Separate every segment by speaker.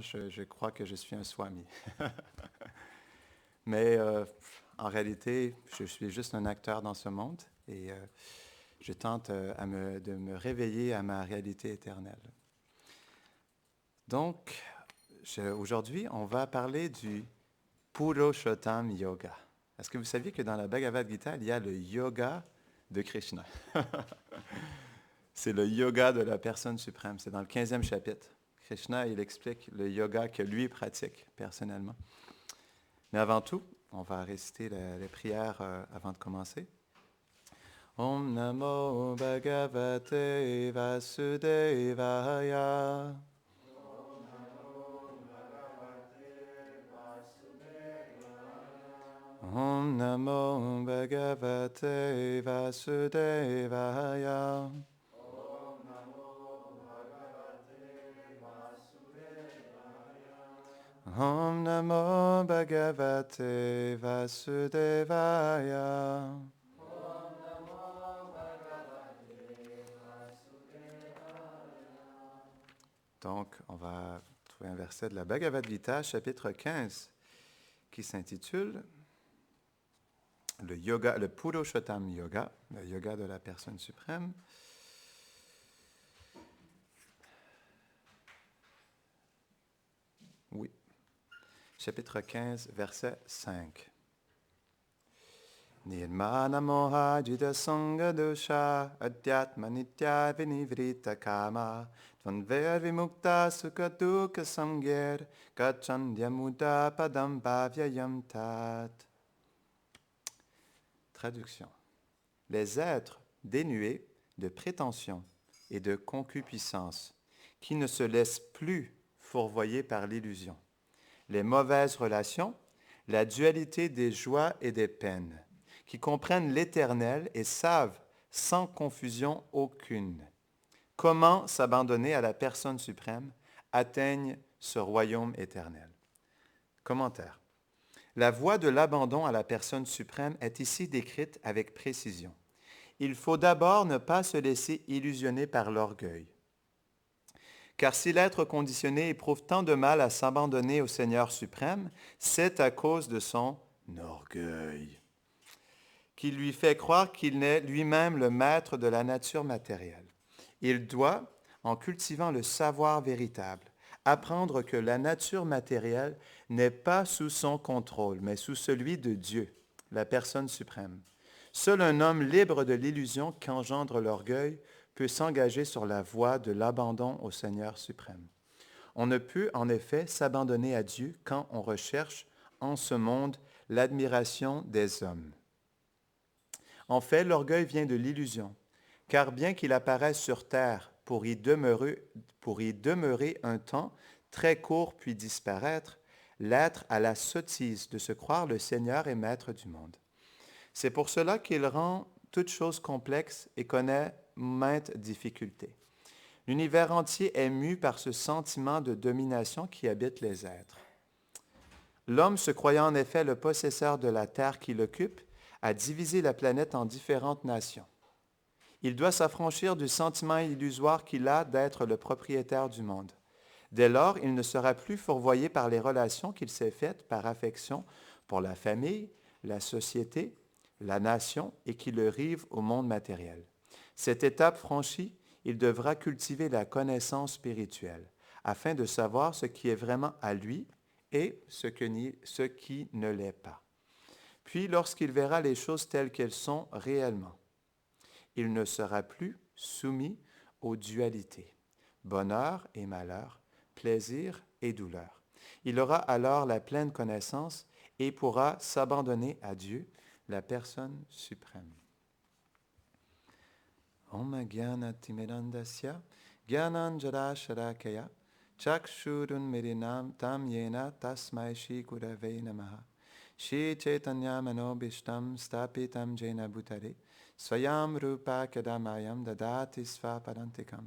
Speaker 1: je crois que je suis un swami. Mais en réalité, je suis juste un acteur dans ce monde et je tente de me réveiller à ma réalité éternelle. Donc, aujourd'hui, on va parler du Purushottam Yoga. Est-ce que vous saviez que dans la Bhagavad Gita, il y a le yoga de Krishna? C'est le yoga de la personne suprême. C'est dans le 15e chapitre. Krishna, il explique le yoga que lui pratique personnellement. Mais avant tout, on va réciter les prières avant de commencer. Om Namo Bhagavate Vasudevaya. Om Namo Bhagavate Vasudevaya. Om Namo Bhagavate Vasudevaya. Donc, on va trouver un verset de la Bhagavad Gita, chapitre 15, qui s'intitule le yoga, le Purushottam Yoga, le yoga de la personne suprême. Oui. Chapitre 15, verset 5. Nirmana moha jita sangha dosha adhyatma nitya vinivrita kama dvanver vimukta sukha dukha samgir gachandya muda padam bhavyayam tat. Traduction. Les êtres dénués de prétention et de concupiscence, qui ne se laissent plus fourvoyer par l'illusion, les mauvaises relations, la dualité des joies et des peines, qui comprennent l'Éternel et savent, sans confusion aucune, comment s'abandonner à la personne suprême, atteignent ce royaume éternel. Commentaire. La voie de l'abandon à la personne suprême est ici décrite avec précision. Il faut d'abord ne pas se laisser illusionner par l'orgueil. Car si l'être conditionné éprouve tant de mal à s'abandonner au Seigneur suprême, c'est à cause de son orgueil, qui lui fait croire qu'il est lui-même le maître de la nature matérielle. Il doit, en cultivant le savoir véritable, apprendre que la nature matérielle n'est pas sous son contrôle, mais sous celui de Dieu, la personne suprême. Seul un homme libre de l'illusion qu'engendre l'orgueil peut s'engager sur la voie de l'abandon au Seigneur suprême. On ne peut en effet s'abandonner à Dieu quand on recherche en ce monde l'admiration des hommes. En fait, l'orgueil vient de l'illusion, car bien qu'il apparaisse sur terre pour y demeurer un temps très court puis disparaître, l'être a la sottise de se croire le Seigneur et maître du monde. C'est pour cela qu'il rend toute chose complexe et connaît maintes difficultés. L'univers entier est mu par ce sentiment de domination qui habite les êtres. L'homme, se croyant en effet le possesseur de la terre qu'il occupe, a divisé la planète en différentes nations. Il doit s'affranchir du sentiment illusoire qu'il a d'être le propriétaire du monde. Dès lors, il ne sera plus fourvoyé par les relations qu'il s'est faites par affection pour la famille, la société, la nation et qui le rive au monde matériel. Cette étape franchie, il devra cultiver la connaissance spirituelle afin de savoir ce qui est vraiment à lui et ce qui ne l'est pas. Puis, lorsqu'il verra les choses telles qu'elles sont réellement, il ne sera plus soumis aux dualités, bonheur et malheur, plaisir et douleur. Il aura alors la pleine connaissance et pourra s'abandonner à Dieu, la personne suprême. Om Gyana Timirandasya Gyananjara Sharakaya Chakshurun Mirinam Tam Yena Tasmai Shri Gurave Namaha Shri Chaitanya Manobishtam Stapitam Jena Bhutare Swayam Rupa Kadamayam Dadati Svapadantikam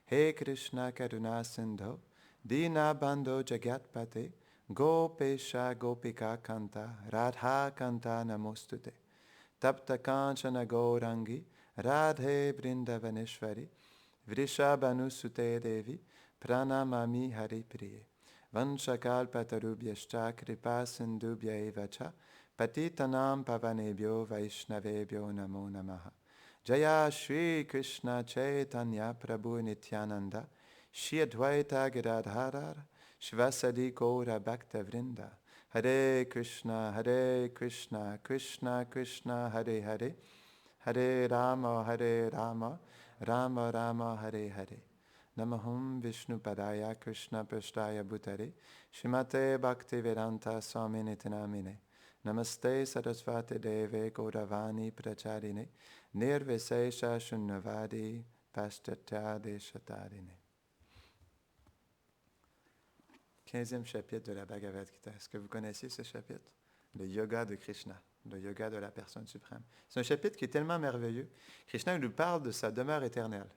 Speaker 1: He Krishna Karuna Sindho Dina Bandho Jagatpate Gopesha Gopika Kanta Radha Kanta Namostute Tapta Kanchana Gaurangi Radhe Vrindavaneshwari Vrishabhanusute Devi Pranamami Hari Priye vanchakalpatarubhyascha kripa sindhubhya eva cha patitanam pavanebhyo vaishnavebhyo namo namaha. Jaya Shri Krishna Chaitanya Prabhu Nityananda Shri Advaita Gadadhara Shivasadi Gaura Bhakta Vrinda Hare Krishna Krishna Krishna Hare Hare Hare Rama Rama Rama Hare Hare Namaham Vishnu Padaya Krishna Prashtaya Bhutare Shrimate Bhakti Vedanta Swami Nitinamine Namaste Sarasvati Deve Gauravani Pracharine Nirvisesha Shunnavadi Paschatya Deshatarine. 15e chapitre de la Bhagavad Gita. Est-ce que vous connaissez ce chapitre? Le yoga de Krishna, le yoga de la personne suprême. C'est un chapitre qui est tellement merveilleux. Krishna nous parle de sa demeure éternelle,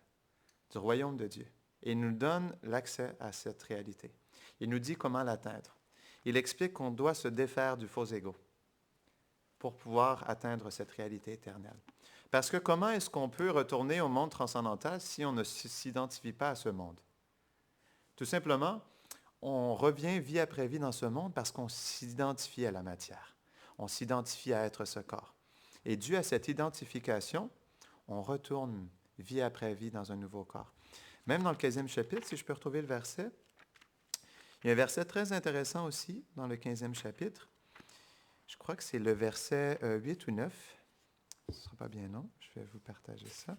Speaker 1: du royaume de Dieu. Et il nous donne l'accès à cette réalité. Il nous dit comment l'atteindre. Il explique qu'on doit se défaire du faux ego pour pouvoir atteindre cette réalité éternelle. Parce que comment est-ce qu'on peut retourner au monde transcendantal si on ne s'identifie pas à ce monde? Tout simplement, on revient vie après vie dans ce monde parce qu'on s'identifie à la matière. On s'identifie à être ce corps. Et dû à cette identification, on retourne vie après vie dans un nouveau corps. Même dans le 15e chapitre, si je peux retrouver le verset, il y a un verset très intéressant aussi dans le 15e chapitre. Je crois que c'est le verset 8 ou 9. Ce ne sera pas bien long, je vais vous partager ça.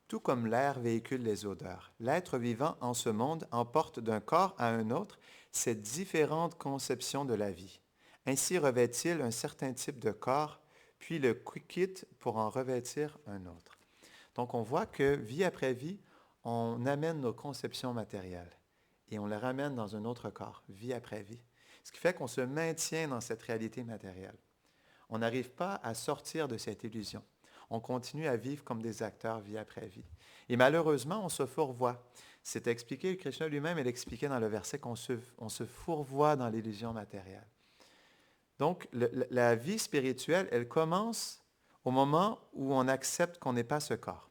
Speaker 1: Tout comme l'air véhicule les odeurs, l'être vivant en ce monde emporte d'un corps à un autre cette différente conception de la vie. Ainsi revêt-il un certain type de corps, puis le quitte pour en revêtir un autre. Donc on voit que vie après vie, on amène nos conceptions matérielles et on les ramène dans un autre corps, vie après vie. Ce qui fait qu'on se maintient dans cette réalité matérielle. On n'arrive pas à sortir de cette illusion. On continue à vivre comme des acteurs vie après vie. Et malheureusement, on se fourvoie. C'est expliqué, Krishna lui-même, il expliquait dans le verset qu'on se fourvoie dans l'illusion matérielle. Donc, la vie spirituelle, elle commence au moment où on accepte qu'on n'est pas ce corps,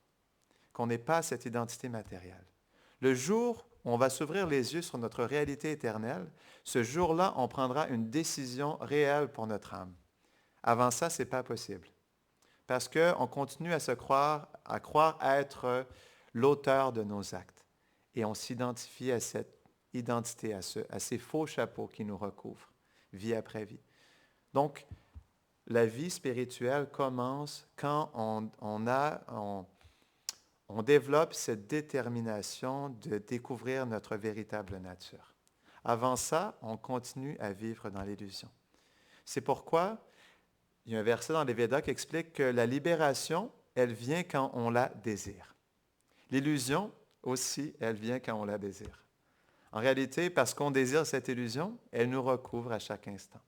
Speaker 1: qu'on n'est pas cette identité matérielle. Le jour où on va s'ouvrir les yeux sur notre réalité éternelle, ce jour-là, on prendra une décision réelle pour notre âme. Avant ça, ce n'est pas possible. Parce qu'on continue à croire être l'auteur de nos actes. Et on s'identifie à cette identité, à ces faux chapeaux qui nous recouvrent, vie après vie. Donc, la vie spirituelle commence quand on développe cette détermination de découvrir notre véritable nature. Avant ça, on continue à vivre dans l'illusion. C'est pourquoi il y a un verset dans les Védas qui explique que la libération, elle vient quand on la désire. L'illusion aussi, elle vient quand on la désire. En réalité, parce qu'on désire cette illusion, elle nous recouvre à chaque instant.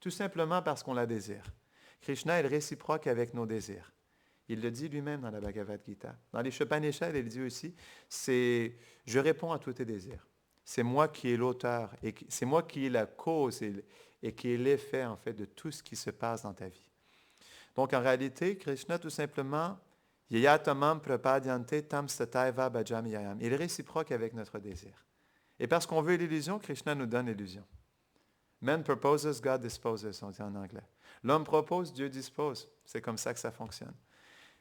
Speaker 1: Tout simplement parce qu'on la désire. Krishna est réciproque avec nos désirs. Il le dit lui-même dans la Bhagavad Gita. Dans les Upanishads, il dit aussi, je réponds à tous tes désirs. C'est moi qui est l'auteur, et c'est moi qui est la cause et qui est l'effet, en fait, de tout ce qui se passe dans ta vie. Donc, en réalité, Krishna, tout simplement, yayatamam prapadyante tam sataiva bhajamiyayam. Il est réciproque avec notre désir. Et parce qu'on veut l'illusion, Krishna nous donne l'illusion. Man proposes, God disposes, on dit en anglais. L'homme propose, Dieu dispose. C'est comme ça que ça fonctionne.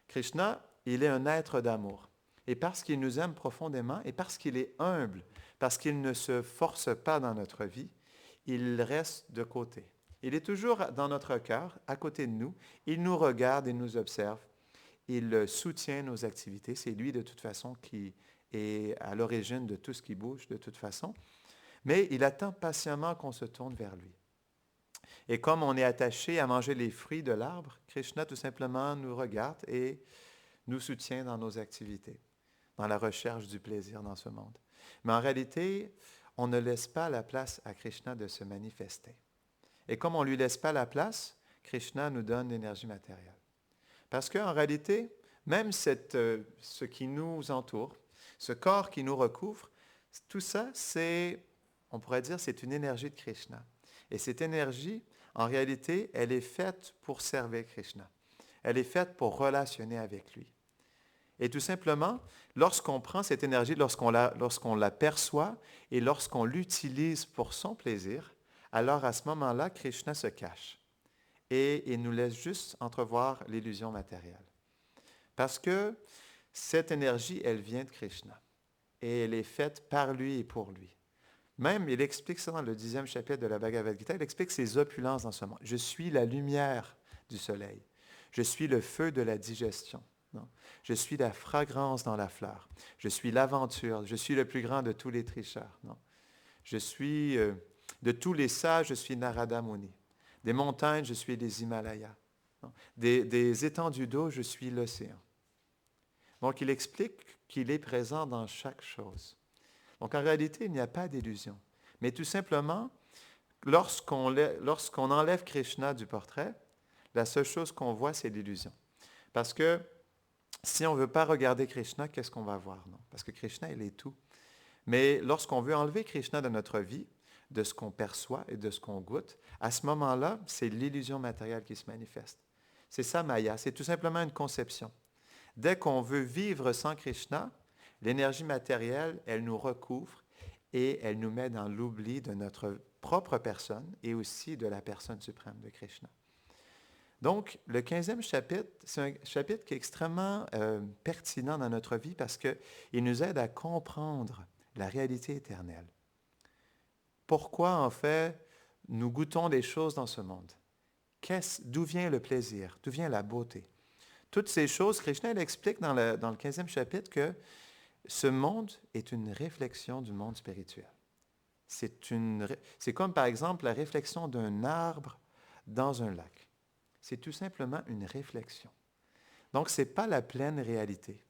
Speaker 1: Krishna, il est un être d'amour. Et parce qu'il nous aime profondément et parce qu'il est humble, parce qu'il ne se force pas dans notre vie, il reste de côté. Il est toujours dans notre cœur, à côté de nous. Il nous regarde et nous observe. Il soutient nos activités. C'est lui, de toute façon, qui est à l'origine de tout ce qui bouge, de toute façon. Mais il attend patiemment qu'on se tourne vers lui. Et comme on est attaché à manger les fruits de l'arbre, Krishna tout simplement nous regarde et nous soutient dans nos activités, dans la recherche du plaisir dans ce monde. Mais en réalité, on ne laisse pas la place à Krishna de se manifester. Et comme on ne lui laisse pas la place, Krishna nous donne l'énergie matérielle. Parce qu'en réalité, même ce qui nous entoure, ce corps qui nous recouvre, tout ça, on pourrait dire, c'est une énergie de Krishna. Et cette énergie, en réalité, elle est faite pour servir Krishna. Elle est faite pour relationner avec lui. Et tout simplement, lorsqu'on prend cette énergie, lorsqu'on la perçoit et lorsqu'on l'utilise pour son plaisir, alors à ce moment-là, Krishna se cache et il nous laisse juste entrevoir l'illusion matérielle. Parce que cette énergie, elle vient de Krishna et elle est faite par lui et pour lui. Même, il explique ça dans le 10e chapitre de la Bhagavad Gita, il explique ses opulences dans ce monde. Je suis la lumière du soleil. Je suis le feu de la digestion. Non. Je suis la fragrance dans la fleur. Je suis l'aventure. Je suis le plus grand de tous les tricheurs. Non. Je suis de tous les sages, je suis Narada Muni. Des montagnes, je suis les Himalayas. Non. Des étendues d'eau, je suis l'océan. Donc, il explique qu'il est présent dans chaque chose. Donc, en réalité, il n'y a pas d'illusion. Mais tout simplement, lorsqu'on enlève Krishna du portrait, la seule chose qu'on voit, c'est l'illusion. Parce que si on ne veut pas regarder Krishna, qu'est-ce qu'on va voir? Non? Parce que Krishna, il est tout. Mais lorsqu'on veut enlever Krishna de notre vie, de ce qu'on perçoit et de ce qu'on goûte, à ce moment-là, c'est l'illusion matérielle qui se manifeste. C'est ça, Maya. C'est tout simplement une conception. Dès qu'on veut vivre sans Krishna, l'énergie matérielle, elle nous recouvre et elle nous met dans l'oubli de notre propre personne et aussi de la personne suprême de Krishna. Donc, le 15e chapitre, c'est un chapitre qui est extrêmement pertinent dans notre vie parce qu'il nous aide à comprendre la réalité éternelle. Pourquoi, en fait, nous goûtons les choses dans ce monde? D'où vient le plaisir? D'où vient la beauté? Toutes ces choses, Krishna il explique dans le 15e chapitre que ce monde est une réflexion du monde spirituel. C'est comme, par exemple, la réflexion d'un arbre dans un lac. C'est tout simplement une réflexion. Donc, ce n'est pas la pleine réalité.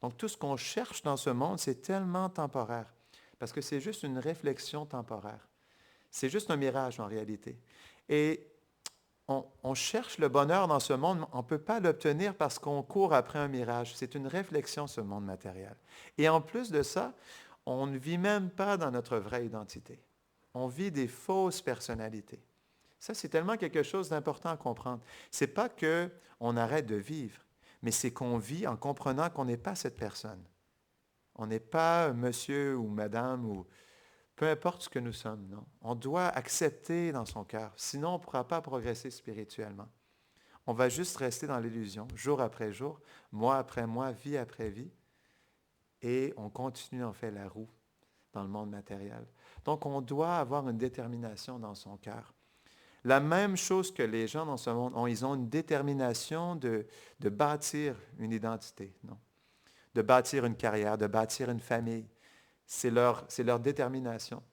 Speaker 1: Donc, tout ce qu'on cherche dans ce monde, c'est tellement temporaire, parce que c'est juste une réflexion temporaire. C'est juste un mirage en réalité. Et on cherche le bonheur dans ce monde, mais on ne peut pas l'obtenir parce qu'on court après un mirage. C'est une réflexion, ce monde matériel. Et en plus de ça, on ne vit même pas dans notre vraie identité. On vit des fausses personnalités. Ça, c'est tellement quelque chose d'important à comprendre. Ce n'est pas qu'on arrête de vivre, mais c'est qu'on vit en comprenant qu'on n'est pas cette personne. On n'est pas monsieur ou madame ou peu importe ce que nous sommes, non. On doit accepter dans son cœur, sinon on ne pourra pas progresser spirituellement. On va juste rester dans l'illusion, jour après jour, mois après mois, vie après vie, et on continue en fait la roue dans le monde matériel. Donc on doit avoir une détermination dans son cœur. La même chose que les gens dans ce monde ont, ils ont une détermination de bâtir une identité, non? De bâtir une carrière, de bâtir une famille. C'est leur détermination.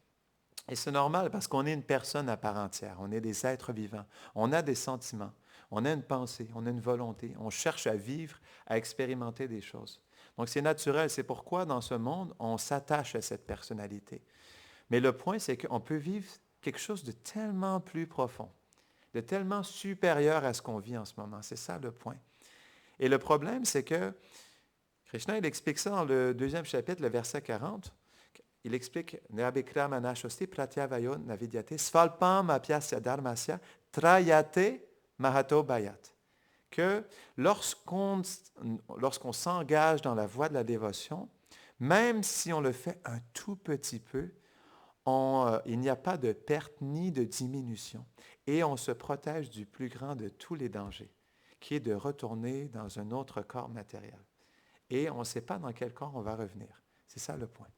Speaker 1: Et c'est normal parce qu'on est une personne à part entière. On est des êtres vivants. On a des sentiments. On a une pensée. On a une volonté. On cherche à vivre, à expérimenter des choses. Donc c'est naturel. C'est pourquoi dans ce monde, on s'attache à cette personnalité. Mais le point, c'est qu'on peut vivre quelque chose de tellement plus profond, de tellement supérieur à ce qu'on vit en ce moment. C'est ça le point. Et le problème, c'est que Krishna, il explique ça dans le 2e chapitre, le verset 40. Il explique Nirabhikra manashosti pratyavayo navidyate svalpam apyasya dharmasya trayate mahato bayat. Que lorsqu'on s'engage dans la voie de la dévotion, même si on le fait un tout petit peu, il n'y a pas de perte ni de diminution. Et on se protège du plus grand de tous les dangers, qui est de retourner dans un autre corps matériel. Et on ne sait pas dans quel corps on va revenir. C'est ça le point.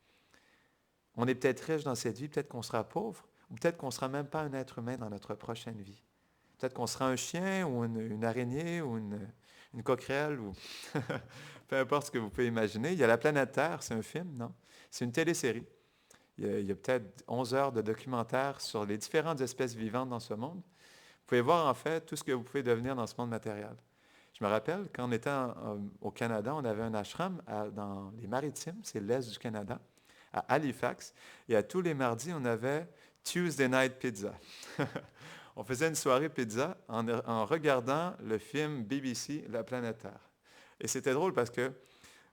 Speaker 1: On est peut-être riche dans cette vie, peut-être qu'on sera pauvre, ou peut-être qu'on ne sera même pas un être humain dans notre prochaine vie. Peut-être qu'on sera un chien, ou une araignée, ou une coquerelle, ou peu importe ce que vous pouvez imaginer. Il y a La planète Terre, c'est un film, non? C'est une télésérie. Il y a peut-être 11 heures de documentaire sur les différentes espèces vivantes dans ce monde. Vous pouvez voir en fait tout ce que vous pouvez devenir dans ce monde matériel. Je me rappelle, quand on était au Canada, on avait un ashram dans les Maritimes, c'est l'est du Canada, à Halifax, et à tous les mardis, on avait Tuesday Night Pizza. On faisait une soirée pizza en regardant le film BBC La planète Terre. Et c'était drôle parce que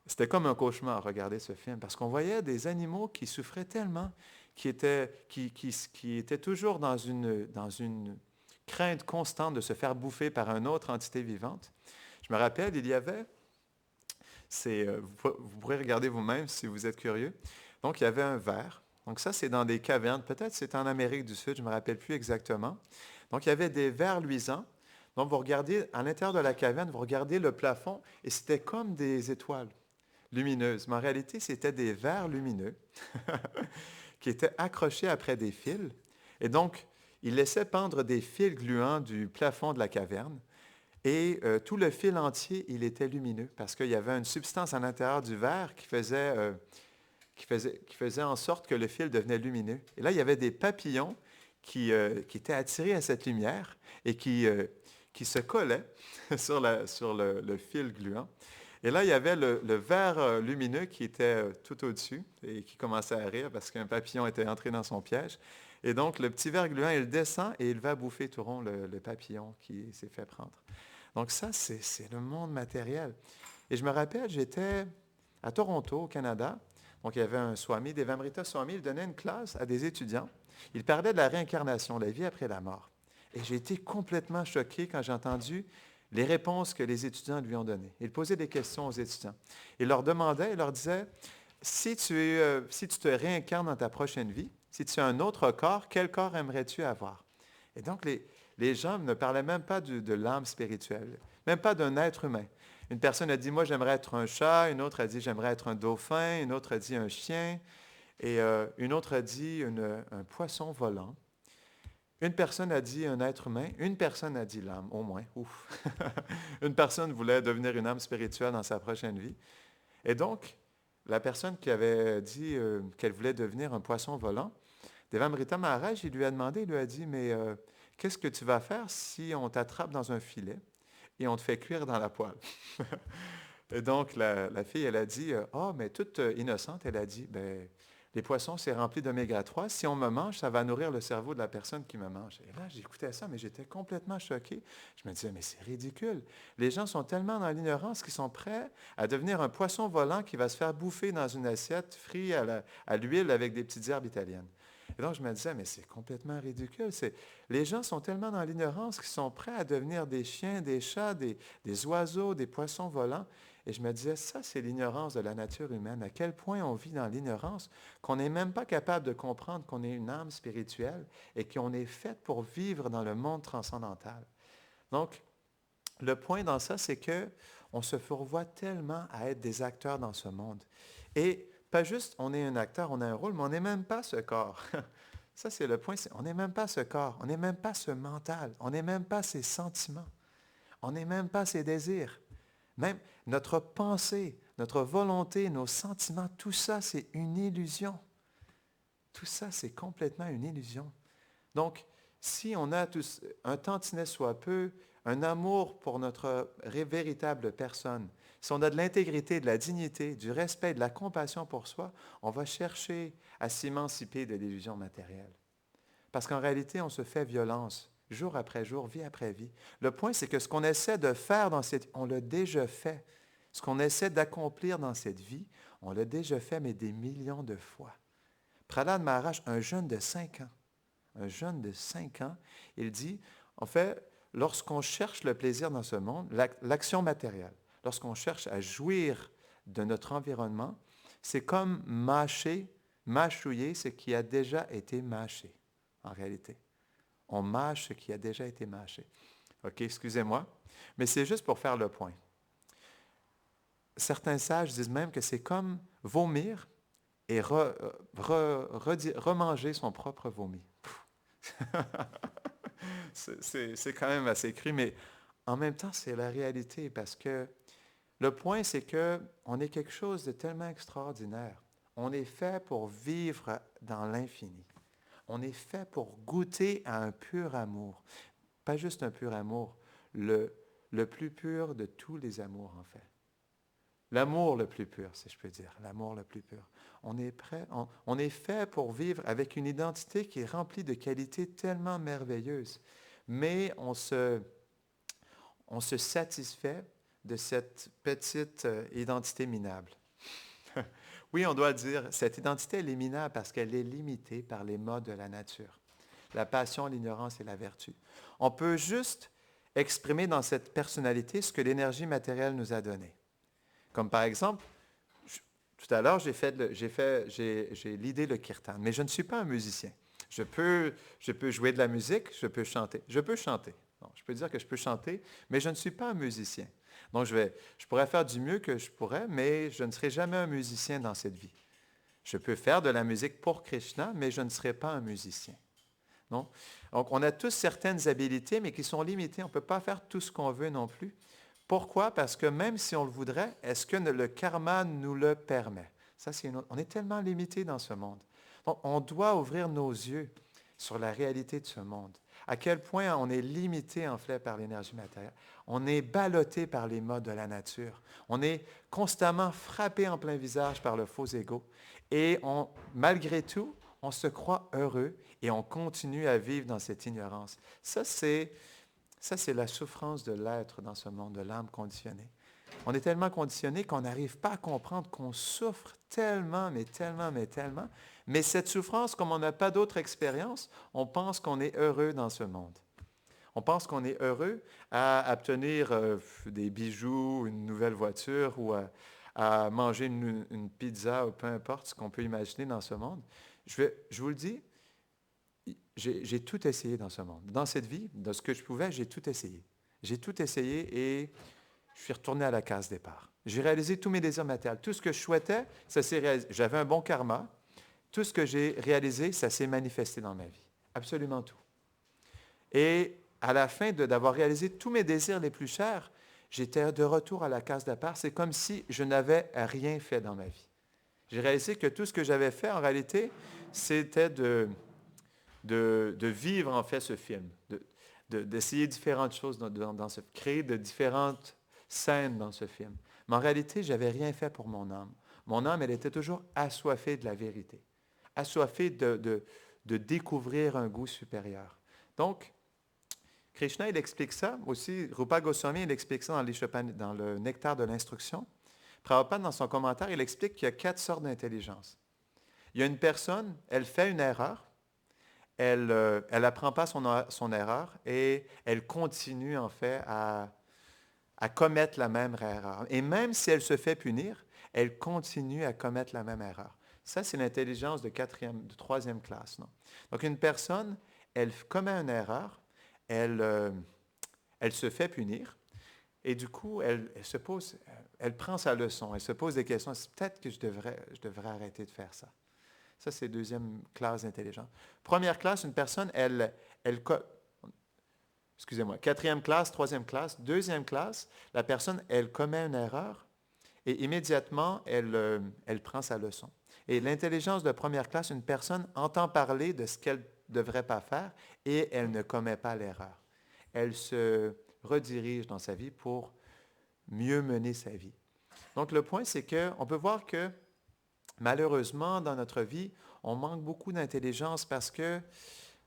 Speaker 1: c'était comme un cauchemar à regarder ce film, parce qu'on voyait des animaux qui souffraient tellement, qui étaient toujours dans une crainte constante de se faire bouffer par une autre entité vivante. Je me rappelle, il y avait Vous pourrez regarder vous-même si vous êtes curieux. Donc, il y avait un verre. Donc, ça, c'est dans des cavernes. Peut-être c'est en Amérique du Sud, je ne me rappelle plus exactement. Donc, il y avait des verres luisants. Donc, vous regardez, à l'intérieur de la caverne, vous regardez le plafond et c'était comme des étoiles lumineuses. Mais en réalité, c'était des verres lumineux qui étaient accrochés après des fils. Et donc, il laissait pendre des fils gluants du plafond de la caverne. Et tout le fil entier, il était lumineux parce qu'il y avait une substance à l'intérieur du verre qui faisait en sorte que le fil devenait lumineux. Et là, il y avait des papillons qui étaient attirés à cette lumière et qui se collaient sur le fil gluant. Et là, il y avait le verre lumineux qui était tout au-dessus et qui commençait à rire parce qu'un papillon était entré dans son piège. Et donc, le petit verre gluant, il descend et il va bouffer tout rond le papillon qui s'est fait prendre. Donc ça, c'est le monde matériel. Et je me rappelle, j'étais à Toronto, au Canada. Donc, il y avait un Swami, Devamrita Swami, il donnait une classe à des étudiants. Il parlait de la réincarnation, la vie après la mort. Et j'ai été complètement choqué quand j'ai entendu les réponses que les étudiants lui ont données. Il posait des questions aux étudiants. Il leur demandait, il leur disait, si tu te réincarnes dans ta prochaine vie, si tu as un autre corps, quel corps aimerais-tu avoir? Et donc, les gens ne parlaient même pas de l'âme spirituelle, même pas d'un être humain. Une personne a dit, moi, j'aimerais être un chat. Une autre a dit, j'aimerais être un dauphin. Une autre a dit, un chien. Et une autre a dit, un poisson volant. Une personne a dit un être humain. Une personne a dit l'âme, au moins. Ouf. Une personne voulait devenir une âme spirituelle dans sa prochaine vie. Et donc, la personne qui avait dit qu'elle voulait devenir un poisson volant, Devamrita Maharaj, il lui a demandé, il lui a dit, mais qu'est-ce que tu vas faire si on t'attrape dans un filet et on te fait cuire dans la poêle? Et donc, la fille, elle a dit, ah, mais toute innocente, elle a dit, ben, les poissons, c'est rempli d'oméga 3. Si on me mange, ça va nourrir le cerveau de la personne qui me mange. Et là, j'écoutais ça, mais j'étais complètement choqué. Je me disais, mais c'est ridicule. Les gens sont tellement dans l'ignorance qu'ils sont prêts à devenir un poisson volant qui va se faire bouffer dans une assiette frit à l'huile avec des petites herbes italiennes. Et donc, je me disais, mais c'est complètement ridicule. Les gens sont tellement dans l'ignorance qu'ils sont prêts à devenir des chiens, des chats, des oiseaux, des poissons volants. Et je me disais, ça, c'est l'ignorance de la nature humaine. À quel point on vit dans l'ignorance qu'on n'est même pas capable de comprendre qu'on est une âme spirituelle et qu'on est fait pour vivre dans le monde transcendantal. Donc, le point dans ça, c'est que on se fourvoie tellement à être des acteurs dans ce monde. Et pas juste on est un acteur, on a un rôle, mais on n'est même pas ce corps. Ça, c'est le point. On n'est même pas ce corps, on n'est même pas ce mental, on n'est même pas ces sentiments, on n'est même pas ces désirs. Même notre pensée, notre volonté, nos sentiments, tout ça, c'est une illusion. Tout ça, c'est complètement une illusion. Donc, si on a un tantinet soit peu, un amour pour notre véritable personne, si on a de l'intégrité, de la dignité, du respect, de la compassion pour soi, on va chercher à s'émanciper de l'illusion matérielle. Parce qu'en réalité, on se fait violence jour après jour, vie après vie. Le point, c'est que ce qu'on essaie de faire on l'a déjà fait. Ce qu'on essaie d'accomplir dans cette vie, on l'a déjà fait, mais des millions de fois. Prahlad Maharaj, un jeune de 5 ans, il dit, en fait, lorsqu'on cherche le plaisir dans ce monde, l'action matérielle, lorsqu'on cherche à jouir de notre environnement, c'est comme mâchouiller ce qui a déjà été mâché, en réalité. On mâche ce qui a déjà été mâché. OK, excusez-moi, mais c'est juste pour faire le point. Certains sages disent même que c'est comme vomir et remanger son propre vomi. C'est quand même assez cru, mais en même temps, c'est la réalité parce que le point, c'est qu'on est quelque chose de tellement extraordinaire. On est fait pour vivre dans l'infini. On est fait pour goûter à un pur amour. Pas juste un pur amour, le plus pur de tous les amours, en fait. L'amour le plus pur, si je peux dire. L'amour le plus pur. On est prêt, on est fait pour vivre avec une identité qui est remplie de qualités tellement merveilleuses. Mais on se satisfait de cette petite identité minable. Oui, on doit dire, cette identité, elle est minable parce qu'elle est limitée par les modes de la nature. La passion, l'ignorance et la vertu. On peut juste exprimer dans cette personnalité ce que l'énergie matérielle nous a donné. Comme par exemple, tout à l'heure, j'ai l'idée le kirtan, mais je ne suis pas un musicien. Je peux jouer de la musique, je peux chanter. Je peux chanter. Non, je peux dire que je peux chanter, mais je ne suis pas un musicien. Donc, je pourrais faire du mieux que je pourrais, mais je ne serai jamais un musicien dans cette vie. Je peux faire de la musique pour Krishna, mais je ne serai pas un musicien. Non? Donc, on a tous certaines habiletés, mais qui sont limitées. On ne peut pas faire tout ce qu'on veut non plus. Pourquoi? Parce que même si on le voudrait, est-ce que le karma nous le permet? Ça, on est tellement limité dans ce monde. Donc, on doit ouvrir nos yeux sur la réalité de ce monde. À quel point on est limité, en fait, par l'énergie matérielle. On est ballotté par les modes de la nature. On est constamment frappé en plein visage par le faux ego. Et malgré tout, on se croit heureux et on continue à vivre dans cette ignorance. Ça, c'est la souffrance de l'être dans ce monde, de l'âme conditionnée. On est tellement conditionné qu'on n'arrive pas à comprendre qu'on souffre tellement, mais tellement, mais tellement. Mais cette souffrance, comme on n'a pas d'autre expérience, on pense qu'on est heureux dans ce monde. On pense qu'on est heureux à obtenir des bijoux, une nouvelle voiture ou à manger une pizza ou peu importe ce qu'on peut imaginer dans ce monde. Je vous le dis, j'ai tout essayé dans ce monde. Dans cette vie, de ce que je pouvais, j'ai tout essayé. J'ai tout essayé et je suis retourné à la case départ. J'ai réalisé tous mes désirs matériels. Tout ce que je souhaitais, ça s'est réalisé. J'avais un bon karma. Tout ce que j'ai réalisé, ça s'est manifesté dans ma vie. Absolument tout. Et à la fin d'avoir réalisé tous mes désirs les plus chers, j'étais de retour à la case départ. C'est comme si je n'avais rien fait dans ma vie. J'ai réalisé que tout ce que j'avais fait, en réalité, c'était de vivre en fait ce film, d'essayer différentes choses créer de différentes scènes dans ce film. Mais en réalité, je n'avais rien fait pour mon âme. Mon âme, elle était toujours assoiffée de la vérité, assoiffée de découvrir un goût supérieur. Donc, Krishna, il explique ça aussi, Rupa Goswami, il explique ça dans le Nectar de l'instruction. Prabhupada, dans son commentaire, il explique qu'il y a 4 sortes d'intelligence. Il y a une personne, elle fait une erreur, elle n'apprend pas son erreur et elle continue en fait à commettre la même erreur. Et même si elle se fait punir, elle continue à commettre la même erreur. Ça, c'est l'intelligence de 3e classe. Non? Donc, une personne, elle commet une erreur, elle se fait punir, et du coup, elle prend sa leçon, elle se pose des questions. Peut-être que je devrais arrêter de faire ça. Ça, c'est 2e classe d'intelligence. 1re classe, une personne, excusez-moi, 4e classe, 3e classe. 2e classe, la personne, elle commet une erreur et immédiatement, elle prend sa leçon. Et l'intelligence de 1re classe, une personne entend parler de ce qu'elle ne devrait pas faire et elle ne commet pas l'erreur. Elle se redirige dans sa vie pour mieux mener sa vie. Donc, le point, c'est qu'on peut voir que malheureusement, dans notre vie, on manque beaucoup d'intelligence parce que,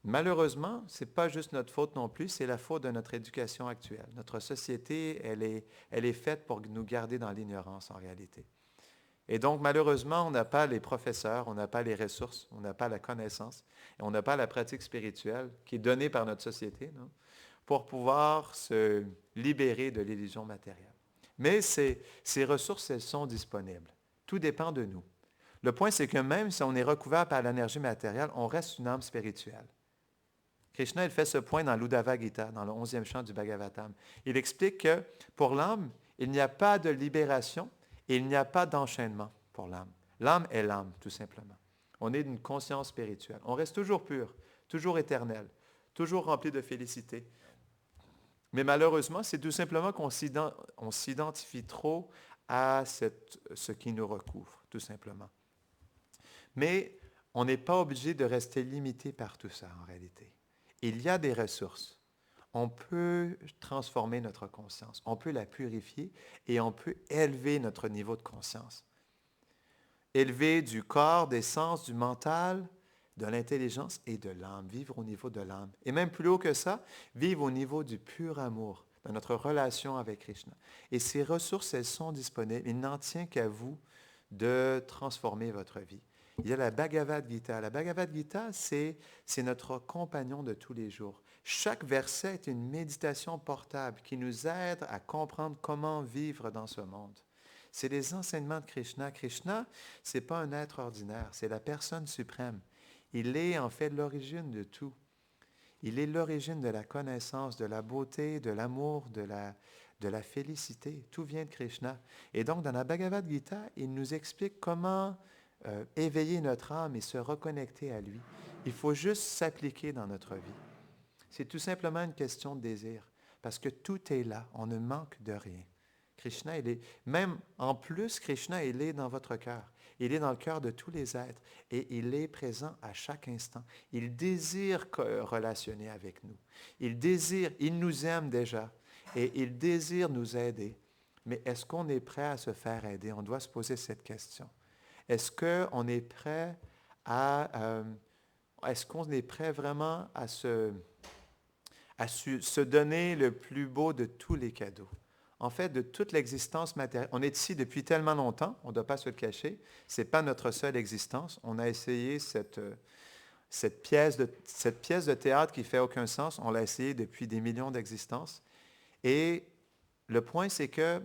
Speaker 1: malheureusement, ce n'est pas juste notre faute non plus, c'est la faute de notre éducation actuelle. Notre société, elle est faite pour nous garder dans l'ignorance en réalité. Et donc, malheureusement, on n'a pas les professeurs, on n'a pas les ressources, on n'a pas la connaissance, et on n'a pas la pratique spirituelle qui est donnée par notre société, non? Pour pouvoir se libérer de l'illusion matérielle. Mais ces ressources, elles sont disponibles. Tout dépend de nous. Le point, c'est que même si on est recouvert par l'énergie matérielle, on reste une âme spirituelle. Krishna, il fait ce point dans l'Uddhava Gita, dans le 11e chant du Bhagavatam. Il explique que pour l'âme, il n'y a pas de libération et il n'y a pas d'enchaînement pour l'âme. L'âme est l'âme, tout simplement. On est d'une conscience spirituelle. On reste toujours pur, toujours éternel, toujours rempli de félicité. Mais malheureusement, c'est tout simplement qu'on s'identifie trop à ce qui nous recouvre, tout simplement. Mais on n'est pas obligé de rester limité par tout ça, en réalité. Il y a des ressources. On peut transformer notre conscience, on peut la purifier et on peut élever notre niveau de conscience. Élever du corps, des sens, du mental, de l'intelligence et de l'âme, vivre au niveau de l'âme. Et même plus haut que ça, vivre au niveau du pur amour, de notre relation avec Krishna. Et ces ressources, elles sont disponibles. Il n'en tient qu'à vous de transformer votre vie. Il y a la Bhagavad Gita. La Bhagavad Gita, c'est notre compagnon de tous les jours. Chaque verset est une méditation portable qui nous aide à comprendre comment vivre dans ce monde. C'est les enseignements de Krishna. Krishna, ce n'est pas un être ordinaire, c'est la personne suprême. Il est en fait l'origine de tout. Il est l'origine de la connaissance, de la beauté, de l'amour, de la félicité. Tout vient de Krishna. Et donc, dans la Bhagavad Gita, il nous explique comment éveiller notre âme et se reconnecter à lui. Il faut juste s'appliquer dans notre vie. C'est tout simplement une question de désir, parce que tout est là, on ne manque de rien. Krishna, il est, même en plus, Krishna, il est dans votre cœur. Il est dans le cœur de tous les êtres et il est présent à chaque instant. Il désire relationner avec nous. Il nous aime déjà et il désire nous aider. Mais est-ce qu'on est prêt à se faire aider? On doit se poser cette question. Est-ce qu'on est prêt est-ce qu'on est prêt vraiment à se donner le plus beau de tous les cadeaux? En fait, de toute l'existence matérielle. On est ici depuis tellement longtemps, on ne doit pas se le cacher. Ce n'est pas notre seule existence. On a essayé cette pièce de théâtre qui ne fait aucun sens. On l'a essayé depuis des millions d'existences. Et le point, c'est que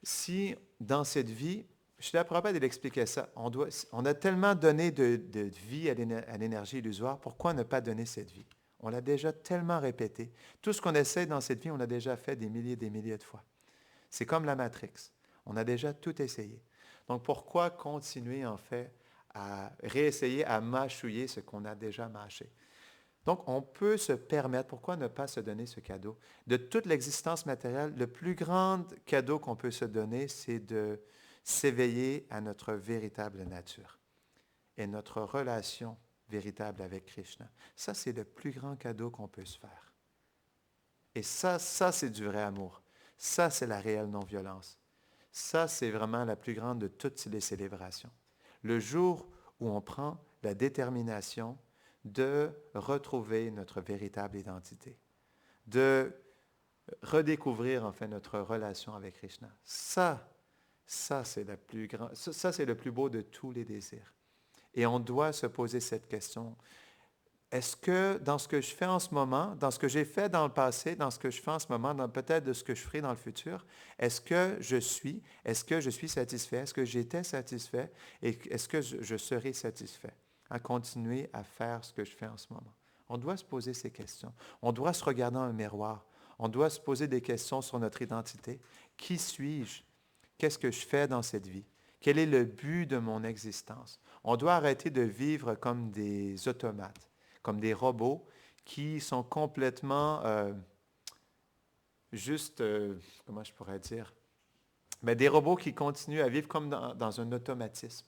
Speaker 1: si dans cette vie, Srila Prabhupada expliquait ça, on a tellement donné de vie à l'énergie illusoire, pourquoi ne pas donner cette vie? On l'a déjà tellement répété. Tout ce qu'on essaie dans cette vie, on l'a déjà fait des milliers de fois. C'est comme la Matrix. On a déjà tout essayé. Donc, pourquoi continuer, en fait, à réessayer, à mâchouiller ce qu'on a déjà mâché? Donc, on peut se permettre, pourquoi ne pas se donner ce cadeau? De toute l'existence matérielle, le plus grand cadeau qu'on peut se donner, c'est de s'éveiller à notre véritable nature et notre relation véritable avec Krishna. Ça, c'est le plus grand cadeau qu'on peut se faire. Et ça, c'est du vrai amour. Ça, c'est la réelle non-violence. Ça, c'est vraiment la plus grande de toutes les célébrations. Le jour où on prend la détermination de retrouver notre véritable identité, de redécouvrir en fait notre relation avec Krishna. Ça c'est le plus beau de tous les désirs. Et on doit se poser cette question. Est-ce que dans ce que je fais en ce moment, dans ce que j'ai fait dans le passé, dans ce que je fais en ce moment, dans peut-être de ce que je ferai dans le futur, est-ce que je suis satisfait? Est-ce que j'étais satisfait? Et est-ce que je serai satisfait à continuer à faire ce que je fais en ce moment? On doit se poser ces questions. On doit se regarder dans un miroir. On doit se poser des questions sur notre identité. Qui suis-je? Qu'est-ce que je fais dans cette vie? Quel est le but de mon existence? On doit arrêter de vivre comme des automates, comme des robots qui sont complètement comment je pourrais dire? Mais des robots qui continuent à vivre comme dans un automatisme.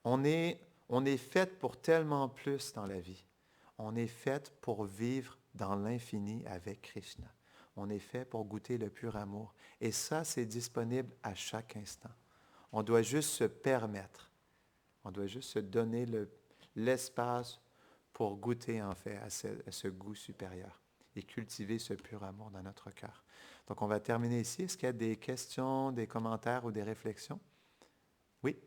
Speaker 1: On est fait pour tellement plus dans la vie. On est fait pour vivre dans l'infini avec Krishna. On est fait pour goûter le pur amour. Et ça, c'est disponible à chaque instant. On doit juste se permettre. On doit juste se donner l'espace pour goûter en fait à ce goût supérieur et cultiver ce pur amour dans notre cœur. Donc, on va terminer ici. Est-ce qu'il y a des questions, des commentaires ou des réflexions? Oui?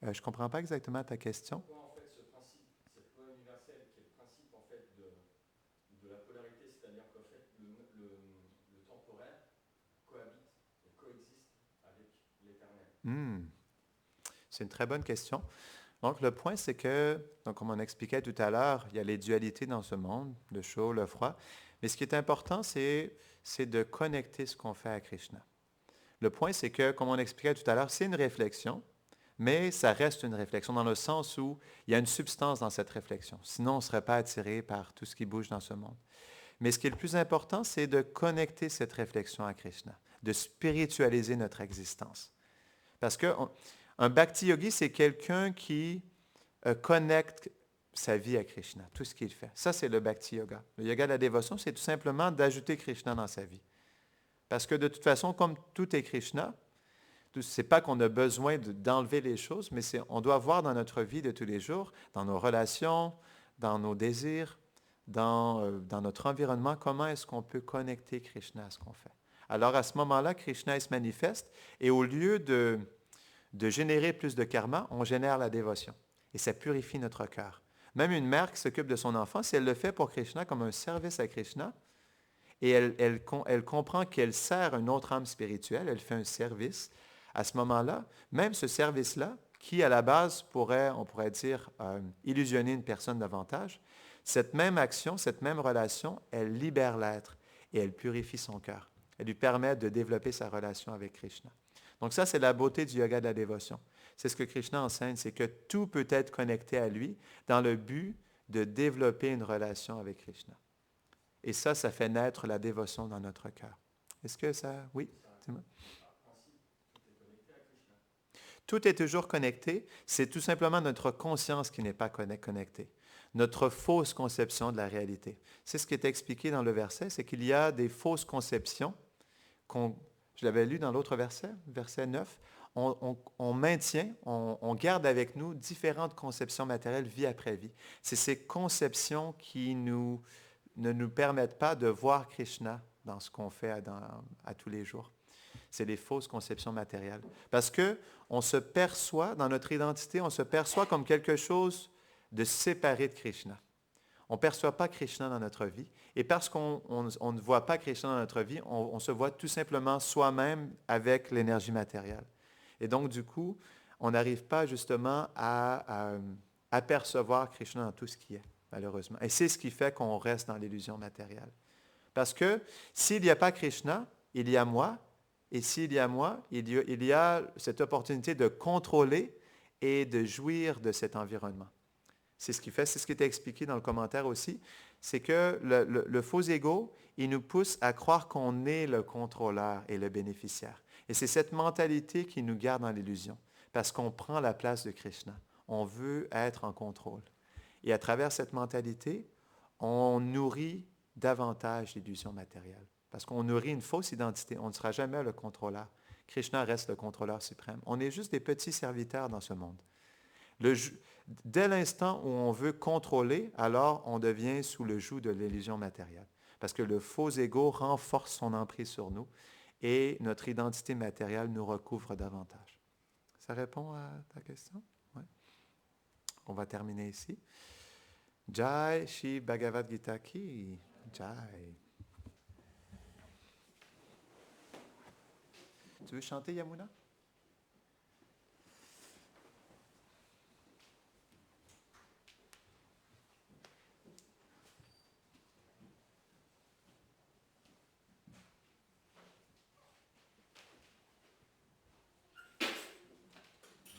Speaker 1: Je ne comprends pas exactement ta question.
Speaker 2: Pourquoi, en fait, ce principe, cette loi universelle, qui est le principe, en fait, de la polarité, c'est-à-dire qu'en fait, le temporaire cohabite et coexiste avec l'éternel?
Speaker 1: C'est une très bonne question. Donc, le point, c'est que, donc, comme on expliquait tout à l'heure, il y a les dualités dans ce monde, le chaud, le froid. Mais ce qui est important, c'est de connecter ce qu'on fait à Krishna. Le point, c'est que, comme on expliquait tout à l'heure, c'est une réflexion, mais ça reste une réflexion dans le sens où il y a une substance dans cette réflexion. Sinon, on ne serait pas attiré par tout ce qui bouge dans ce monde. Mais ce qui est le plus important, c'est de connecter cette réflexion à Krishna, de spiritualiser notre existence. Parce qu'un bhakti yogi, c'est quelqu'un qui connecte sa vie à Krishna, tout ce qu'il fait. Ça, c'est le bhakti yoga. Le yoga de la dévotion, c'est tout simplement d'ajouter Krishna dans sa vie. Parce que de toute façon, comme tout est Krishna, ce n'est pas qu'on a besoin d'enlever les choses, mais on doit voir dans notre vie de tous les jours, dans nos relations, dans nos désirs, dans notre environnement, comment est-ce qu'on peut connecter Krishna à ce qu'on fait. Alors à ce moment-là, Krishna il se manifeste et au lieu de générer plus de karma, on génère la dévotion. Et ça purifie notre cœur. Même une mère qui s'occupe de son enfant, si elle le fait pour Krishna comme un service à Krishna, et elle comprend qu'elle sert une autre âme spirituelle, elle fait un service, à ce moment-là, même ce service-là, qui à la base on pourrait dire, illusionner une personne davantage, cette même action, cette même relation, elle libère l'être et elle purifie son cœur. Elle lui permet de développer sa relation avec Krishna. Donc ça, c'est la beauté du yoga de la dévotion. C'est ce que Krishna enseigne, c'est que tout peut être connecté à lui dans le but de développer une relation avec Krishna. Et ça fait naître la dévotion dans notre cœur. Est-ce que ça... Oui, dis-moi. Tout est toujours connecté. C'est tout simplement notre conscience qui n'est pas connectée. Notre fausse conception de la réalité. C'est ce qui est expliqué dans le verset, c'est qu'il y a des fausses conceptions je l'avais lu dans l'autre verset, verset 9, on maintient, on garde avec nous différentes conceptions matérielles vie après vie. C'est ces conceptions qui ne nous permettent pas de voir Krishna dans ce qu'on fait à tous les jours. C'est les fausses conceptions matérielles. Parce que on se perçoit, dans notre identité, on se perçoit comme quelque chose de séparé de Krishna. On ne perçoit pas Krishna dans notre vie. Et parce qu'on ne voit pas Krishna dans notre vie, on se voit tout simplement soi-même avec l'énergie matérielle. Et donc, du coup, on n'arrive pas justement à apercevoir Krishna dans tout ce qui est, malheureusement. Et c'est ce qui fait qu'on reste dans l'illusion matérielle. Parce que s'il n'y a pas Krishna, il y a moi. Et s'il y a moi, il y a cette opportunité de contrôler et de jouir de cet environnement. C'est ce qui fait, c'est ce qui est expliqué dans le commentaire aussi, c'est que le faux ego, il nous pousse à croire qu'on est le contrôleur et le bénéficiaire. Et c'est cette mentalité qui nous garde dans l'illusion, parce qu'on prend la place de Krishna. On veut être en contrôle. Et à travers cette mentalité, on nourrit davantage l'illusion matérielle, parce qu'on nourrit une fausse identité. On ne sera jamais le contrôleur. Krishna reste le contrôleur suprême. On est juste des petits serviteurs dans ce monde. Dès l'instant où on veut contrôler, alors on devient sous le joug de l'illusion matérielle. Parce que le faux ego renforce son emprise sur nous et notre identité matérielle nous recouvre davantage. Ça répond à ta question? Oui. On va terminer ici. Jai Shri Bhagavad Gita Ki Jai. Tu veux chanter, Yamuna?